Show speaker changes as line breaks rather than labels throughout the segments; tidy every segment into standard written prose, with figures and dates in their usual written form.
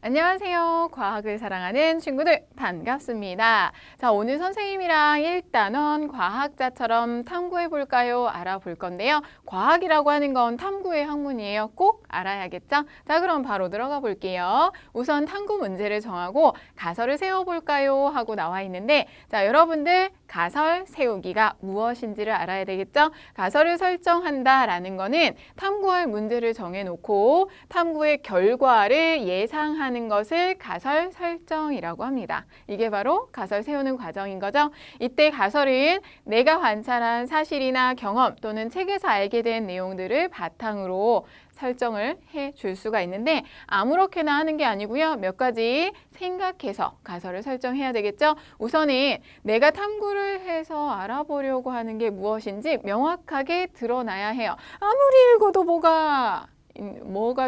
안녕하세요. 과학을 사랑하는 친구들 반갑습니다. 자, 오늘 선생님이랑 1단원 과학자처럼 탐구해 볼까요? 알아볼 건데요. 과학이라고 하는 건 탐구의 학문이에요. 꼭 알아야겠죠? 자, 그럼 바로 들어가 볼게요. 우선 탐구 문제를 정하고 가설을 세워볼까요? 하고 나와 있는데, 자, 여러분들 가설 세우기가 무엇인지를 알아야 되겠죠? 가설을 설정한다라는 거는 탐구할 문제를 정해놓고 탐구의 결과를 예상하는 것을 가설 설정이라고 합니다. 이게 바로 가설 세우는 과정인 거죠. 이때 가설은 내가 관찰한 사실이나 경험 또는 책에서 알게 된 내용들을 바탕으로 설정을 해 줄 수가 있는데 아무렇게나 하는 게 아니고요. 몇 가지 생각해서 가설을 설정해야 되겠죠. 우선은 내가 탐구를 해서 알아보려고 하는 게 무엇인지 명확하게 드러나야 해요. 아무리 읽어도 뭐가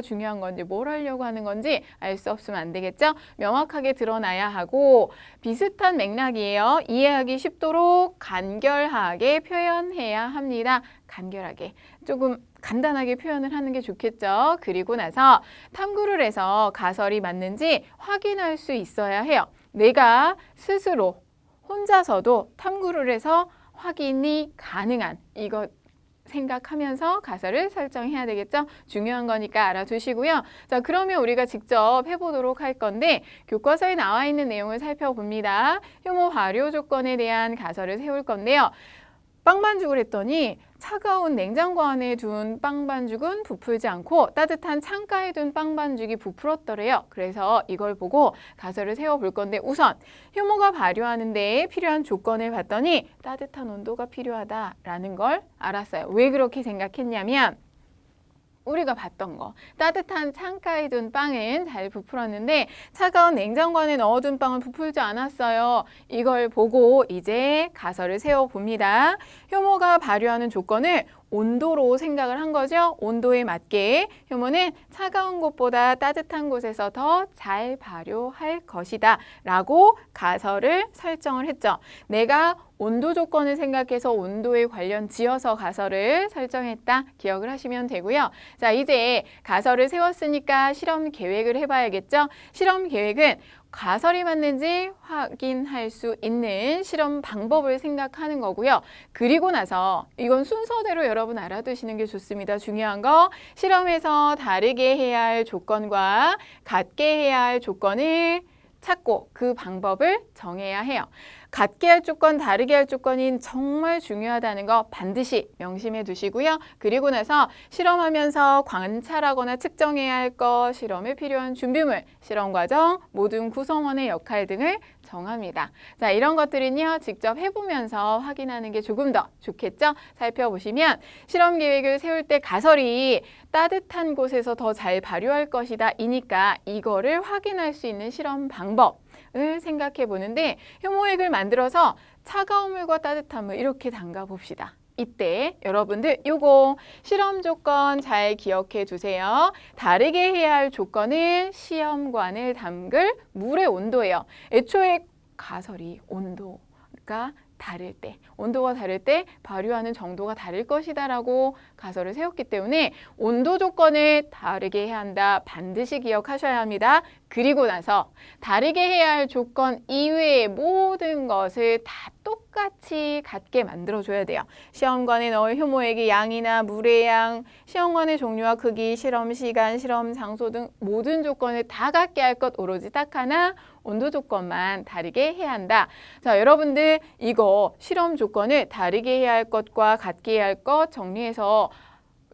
중요한 건지 뭘 하려고 하는 건지 알 수 없으면 안 되겠죠. 명확하게 드러나야 하고 비슷한 맥락이에요. 이해하기 쉽도록 간결하게 표현해야 합니다. 간결하게 조금 간단하게 표현을 하는 게 좋겠죠. 그리고 나서 탐구를 해서 가설이 맞는지 확인할 수 있어야 해요. 내가 스스로 혼자서도 탐구를 해서 확인이 가능한 이것 생각하면서 가설을 설정해야 되겠죠? 중요한 거니까 알아두시고요. 자, 그러면 우리가 직접 해보도록 할 건데 교과서에 나와 있는 내용을 살펴봅니다. 효모 발효 조건에 대한 가설을 세울 건데요. 빵반죽을 했더니 차가운 냉장고 안에 둔 빵반죽은 부풀지 않고 따뜻한 창가에 둔 빵반죽이 부풀었더래요. 그래서 이걸 보고 가설을 세워볼 건데 우선 효모가 발효하는 데 필요한 조건을 봤더니 따뜻한 온도가 필요하다라는 걸 알았어요. 왜 그렇게 생각했냐면 우리가 봤던 거 따뜻한 창가에 둔 빵은 잘 부풀었는데 차가운 냉장고 안에 넣어둔 빵은 부풀지 않았어요. 이걸 보고 이제 가설을 세워봅니다. 효모가 발효하는 조건을 온도로 생각을 한 거죠. 온도에 맞게 효모는 차가운 곳보다 따뜻한 곳에서 더 잘 발효할 것이다 라고 가설을 설정을 했죠. 내가 온도 조건을 생각해서 온도에 관련 지어서 가설을 설정했다. 기억을 하시면 되고요. 자, 이제 가설을 세웠으니까 실험 계획을 해봐야겠죠. 실험 계획은 가설이 맞는지 확인할 수 있는 실험 방법을 생각하는 거고요. 그리고 나서 이건 순서대로 여러분 알아두시는 게 좋습니다. 중요한 거 실험에서 다르게 해야 할 조건과 같게 해야 할 조건을 찾고 그 방법을 정해야 해요. 같게 할 조건, 다르게 할 조건이 정말 중요하다는 거 반드시 명심해 두시고요. 그리고 나서 실험하면서 관찰하거나 측정해야 할 것, 실험에 필요한 준비물, 실험 과정, 모든 구성원의 역할 등을 정합니다. 자, 이런 것들은요, 직접 해보면서 확인하는 게 조금 더 좋겠죠? 살펴보시면 실험 계획을 세울 때 가설이 따뜻한 곳에서 더 잘 발효할 것이다. 이니까 이거를 확인할 수 있는 실험 방법을 생각해 보는데 효모액을 만들어서 차가운 물과 따뜻한 물 이렇게 담가 봅시다. 이때 여러분들 요거 실험 조건 잘 기억해 두세요. 다르게 해야 할 조건은 시험관을 담글 물의 온도예요. 애초에 가설이 온도가 다를 때, 온도가 다를 때 발효하는 정도가 다를 것이다 라고 가설을 세웠기 때문에 온도 조건을 다르게 해야 한다. 반드시 기억하셔야 합니다. 그리고 나서 다르게 해야 할 조건 이외의 모든 것을 다 똑같이 같게 만들어줘야 돼요. 시험관에 넣을 효모액의 양이나 물의 양, 시험관의 종류와 크기, 실험 시간, 실험 장소 등 모든 조건을 다 같게 할 것 오로지 딱 하나 온도 조건만 다르게 해야 한다. 자, 여러분들 이거 실험 조건을 다르게 해야 할 것과 같게 해야 할 것 정리해서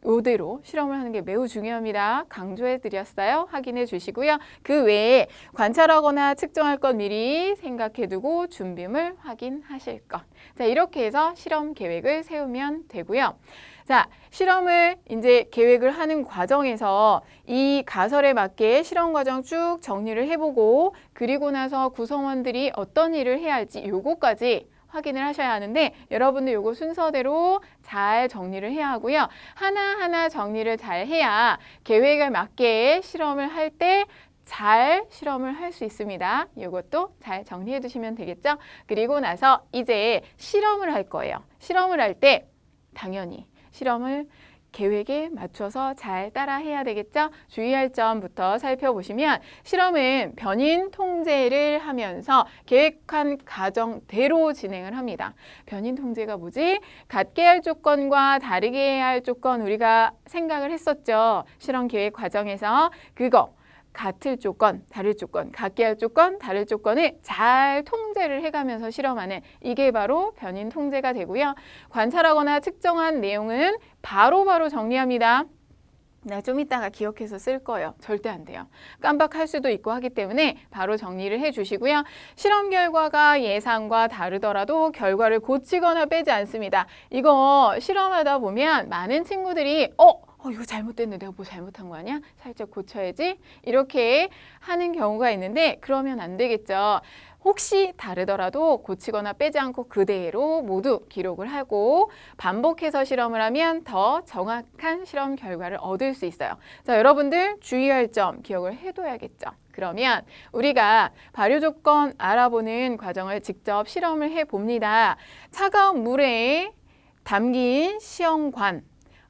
이대로 실험을 하는 게 매우 중요합니다. 강조해 드렸어요. 확인해 주시고요. 그 외에 관찰하거나 측정할 것 미리 생각해 두고 준비물 확인하실 것. 자, 이렇게 해서 실험 계획을 세우면 되고요. 자, 실험을 이제 계획을 하는 과정에서 이 가설에 맞게 실험 과정 쭉 정리를 해보고 그리고 나서 구성원들이 어떤 일을 해야 할지 요거까지 확인을 하셔야 하는데 여러분들 요거 순서대로 잘 정리를 해야 하고요. 하나하나 정리를 잘 해야 계획에 맞게 실험을 할 때 잘 실험을 할 수 있습니다. 이것도 잘 정리해 두시면 되겠죠? 그리고 나서 이제 실험을 할 거예요. 실험을 할 때 당연히 실험을 계획에 맞춰서 잘 따라해야 되겠죠? 주의할 점부터 살펴보시면 실험은 변인 통제를 하면서 계획한 과정대로 진행을 합니다. 변인 통제가 뭐지? 같게 할 조건과 다르게 할 조건 우리가 생각을 했었죠. 실험 계획 과정에서 그거 같을 조건, 다를 조건, 같게 할 조건, 다를 조건을 잘 통제를 해가면서 실험하는 이게 바로 변인 통제가 되고요. 관찰하거나 측정한 내용은 바로바로 정리합니다. 나 좀 이따가 기억해서 쓸 거예요. 절대 안 돼요. 깜빡할 수도 있고 하기 때문에 바로 정리를 해주시고요. 실험 결과가 예상과 다르더라도 결과를 고치거나 빼지 않습니다. 이거 실험하다 보면 많은 친구들이 이거 잘못됐는데 내가 뭐 잘못한 거 아니야? 살짝 고쳐야지. 이렇게 하는 경우가 있는데 그러면 안 되겠죠. 혹시 다르더라도 고치거나 빼지 않고 그대로 모두 기록을 하고 반복해서 실험을 하면 더 정확한 실험 결과를 얻을 수 있어요. 자, 여러분들 주의할 점 기억을 해둬야겠죠. 그러면 우리가 발효 조건 알아보는 과정을 직접 실험을 해봅니다. 차가운 물에 담긴 시험관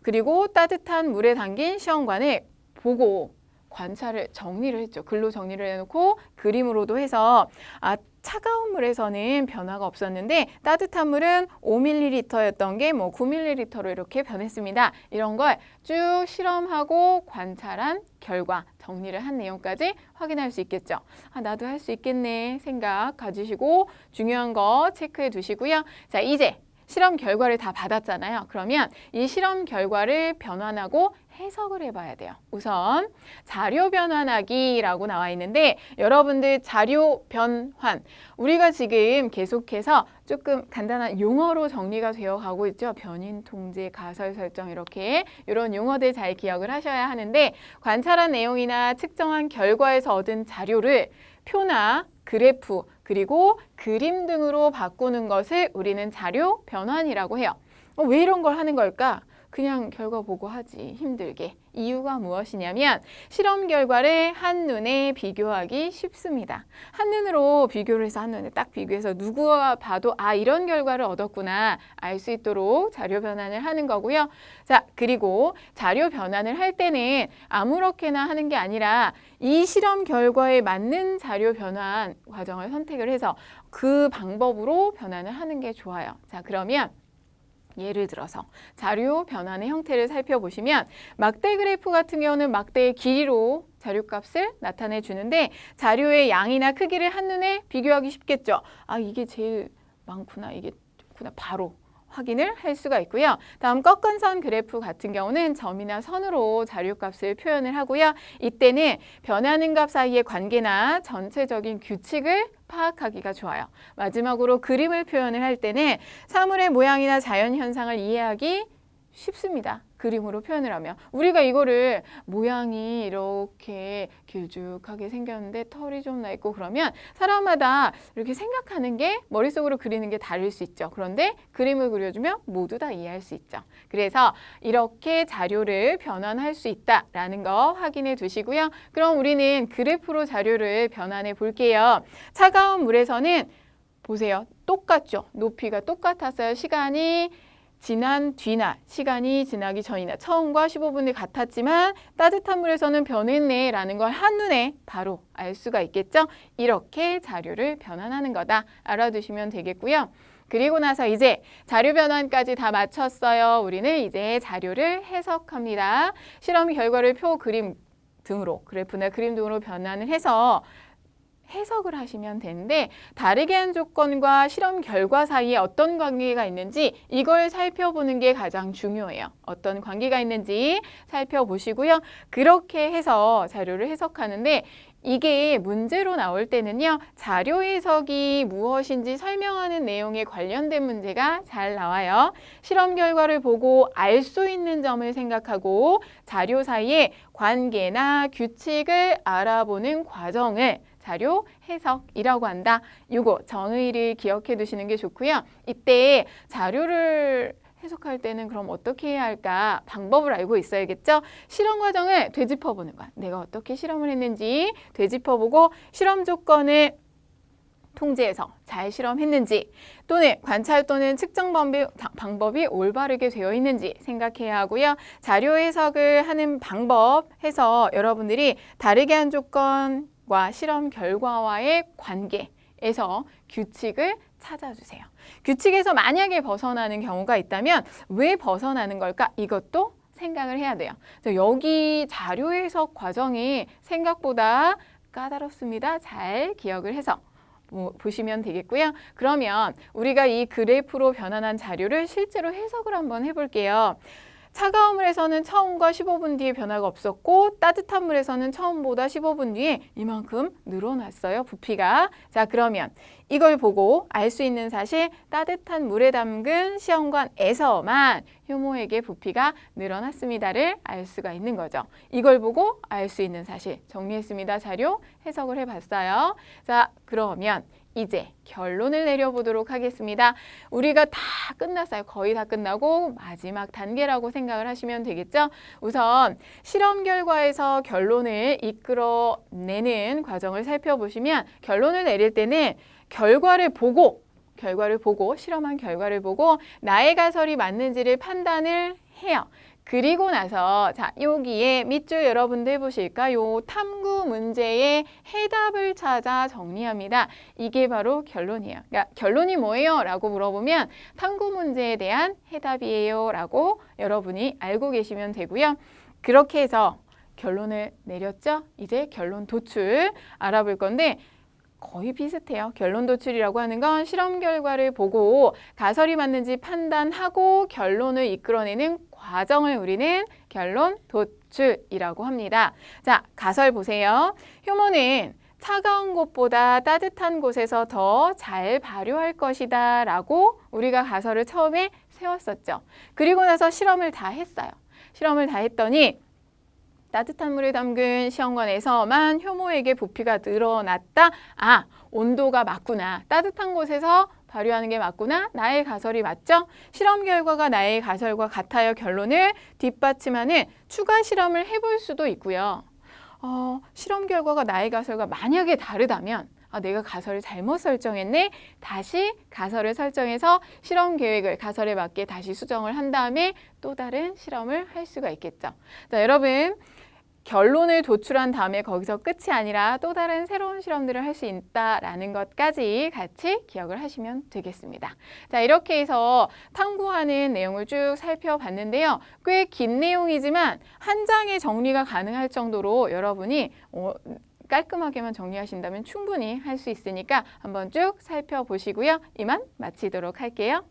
그리고 따뜻한 물에 담긴 시험관을 보고 관찰을 정리를 했죠. 글로 정리를 해놓고 그림으로도 해서 차가운 물에서는 변화가 없었는데 따뜻한 물은 5ml였던 게 9ml로 이렇게 변했습니다. 이런 걸 쭉 실험하고 관찰한 결과 정리를 한 내용까지 확인할 수 있겠죠. 나도 할 수 있겠네 생각 가지시고 중요한 거 체크해 두시고요. 자, 이제 실험 결과를 다 받았잖아요. 그러면 이 실험 결과를 변환하고 해석을 해봐야 돼요. 우선 자료 변환하기라고 나와 있는데 여러분들 자료 변환 우리가 지금 계속해서 조금 간단한 용어로 정리가 되어 가고 있죠. 변인 통제, 가설 설정 이렇게 이런 용어들 잘 기억을 하셔야 하는데 관찰한 내용이나 측정한 결과에서 얻은 자료를 표나 그래프 그리고 그림 등으로 바꾸는 것을 우리는 자료 변환이라고 해요. 왜 이런 걸 하는 걸까? 그냥 결과 보고 하지 힘들게. 이유가 무엇이냐면 실험 결과를 한눈에 비교하기 쉽습니다. 한눈으로 비교를 해서 한눈에 딱 비교해서 누구가 봐도 이런 결과를 얻었구나 알 수 있도록 자료 변환을 하는 거고요. 자, 그리고 자료 변환을 할 때는 아무렇게나 하는 게 아니라 이 실험 결과에 맞는 자료 변환 과정을 선택을 해서 그 방법으로 변환을 하는 게 좋아요. 자, 그러면 예를 들어서 자료 변환의 형태를 살펴보시면 막대 그래프 같은 경우는 막대의 길이로 자료값을 나타내 주는데 자료의 양이나 크기를 한눈에 비교하기 쉽겠죠. 이게 제일 많구나, 이게 좋구나 바로 확인을 할 수가 있고요. 다음 꺾은 선 그래프 같은 경우는 점이나 선으로 자료값을 표현을 하고요. 이때는 변하는 값 사이의 관계나 전체적인 규칙을 파악하기가 좋아요. 마지막으로 그림을 표현을 할 때는 사물의 모양이나 자연현상을 이해하기 쉽습니다. 그림으로 표현을 하면 우리가 이거를 모양이 이렇게 길쭉하게 생겼는데 털이 좀 나 있고 그러면 사람마다 이렇게 생각하는 게 머릿속으로 그리는 게 다를 수 있죠. 그런데 그림을 그려주면 모두 다 이해할 수 있죠. 그래서 이렇게 자료를 변환할 수 있다라는 거 확인해 두시고요. 그럼 우리는 그래프로 자료를 변환해 볼게요. 차가운 물에서는 보세요. 똑같죠. 높이가 똑같았어요. 시간이 지난 뒤나 시간이 지나기 전이나 처음과 15분이 같았지만 따뜻한 물에서는 변했네 라는 걸 한눈에 바로 알 수가 있겠죠. 이렇게 자료를 변환하는 거다 알아두시면 되겠고요. 그리고 나서 이제 자료 변환까지 다 마쳤어요. 우리는 이제 자료를 해석합니다. 실험 결과를 표, 그림 등으로 그래프나 그림 등으로 변환을 해서 해석을 하시면 되는데 다르게 한 조건과 실험 결과 사이에 어떤 관계가 있는지 이걸 살펴보는 게 가장 중요해요. 어떤 관계가 있는지 살펴보시고요. 그렇게 해서 자료를 해석하는데 이게 문제로 나올 때는요. 자료 해석이 무엇인지 설명하는 내용에 관련된 문제가 잘 나와요. 실험 결과를 보고 알 수 있는 점을 생각하고 자료 사이의 관계나 규칙을 알아보는 과정을 자료 해석이라고 한다. 이거 정의를 기억해 두시는 게 좋고요. 이때 자료를 해석할 때는 그럼 어떻게 해야 할까? 방법을 알고 있어야겠죠? 실험 과정을 되짚어보는 거야. 내가 어떻게 실험을 했는지 되짚어보고 실험 조건을 통제해서 잘 실험했는지 또는 관찰 또는 측정 방법이 올바르게 되어 있는지 생각해야 하고요. 자료 해석을 하는 방법 해서 여러분들이 다르게 한 조건과 실험 결과와의 관계에서 규칙을 찾아주세요. 규칙에서 만약에 벗어나는 경우가 있다면 왜 벗어나는 걸까? 이것도 생각을 해야 돼요. 여기 자료 해석 과정이 생각보다 까다롭습니다. 잘 기억을 해서 보시면 되겠고요. 그러면 우리가 이 그래프로 변환한 자료를 실제로 해석을 한번 해볼게요. 차가운 물에서는 처음과 15분 뒤에 변화가 없었고 따뜻한 물에서는 처음보다 15분 뒤에 이만큼 늘어났어요. 부피가. 자, 그러면 이걸 보고 알 수 있는 사실 따뜻한 물에 담근 시험관에서만 효모액의 부피가 늘어났습니다를 알 수가 있는 거죠. 이걸 보고 알 수 있는 사실 정리했습니다. 자료 해석을 해봤어요. 자, 그러면 이제 결론을 내려보도록 하겠습니다. 우리가 다 끝났어요. 거의 다 끝나고 마지막 단계라고 생각을 하시면 되겠죠? 우선 실험 결과에서 결론을 이끌어내는 과정을 살펴보시면 결론을 내릴 때는 결과를 보고 실험한 결과를 보고 나의 가설이 맞는지를 판단을 해요. 그리고 나서 자 여기에 밑줄 여러분도 해보실까요? 탐구 문제의 해답을 찾아 정리합니다. 이게 바로 결론이에요. 그러니까 결론이 뭐예요? 라고 물어보면 탐구 문제에 대한 해답이에요. 라고 여러분이 알고 계시면 되고요. 그렇게 해서 결론을 내렸죠? 이제 결론 도출 알아볼 건데 거의 비슷해요. 결론 도출이라고 하는 건 실험 결과를 보고 가설이 맞는지 판단하고 결론을 이끌어내는 과정을 우리는 결론 도출이라고 합니다. 자, 가설 보세요. 효모는 차가운 곳보다 따뜻한 곳에서 더 잘 발효할 것이다 라고 우리가 가설을 처음에 세웠었죠. 그리고 나서 실험을 다 했어요. 실험을 다 했더니 따뜻한 물에 담근 시험관에서만 효모액의 부피가 늘어났다. 아, 온도가 맞구나. 따뜻한 곳에서 발효하는 게 맞구나. 나의 가설이 맞죠? 실험 결과가 나의 가설과 같아요. 결론을 뒷받침하는 추가 실험을 해볼 수도 있고요. 실험 결과가 나의 가설과 만약에 다르다면 내가 가설을 잘못 설정했네. 다시 가설을 설정해서 실험 계획을 가설에 맞게 다시 수정을 한 다음에 또 다른 실험을 할 수가 있겠죠. 자, 여러분 결론을 도출한 다음에 거기서 끝이 아니라 또 다른 새로운 실험들을 할 수 있다라는 것까지 같이 기억을 하시면 되겠습니다. 자, 이렇게 해서 탐구하는 내용을 쭉 살펴봤는데요. 꽤 긴 내용이지만 한 장에 정리가 가능할 정도로 여러분이 깔끔하게만 정리하신다면 충분히 할 수 있으니까 한번 쭉 살펴보시고요. 이만 마치도록 할게요.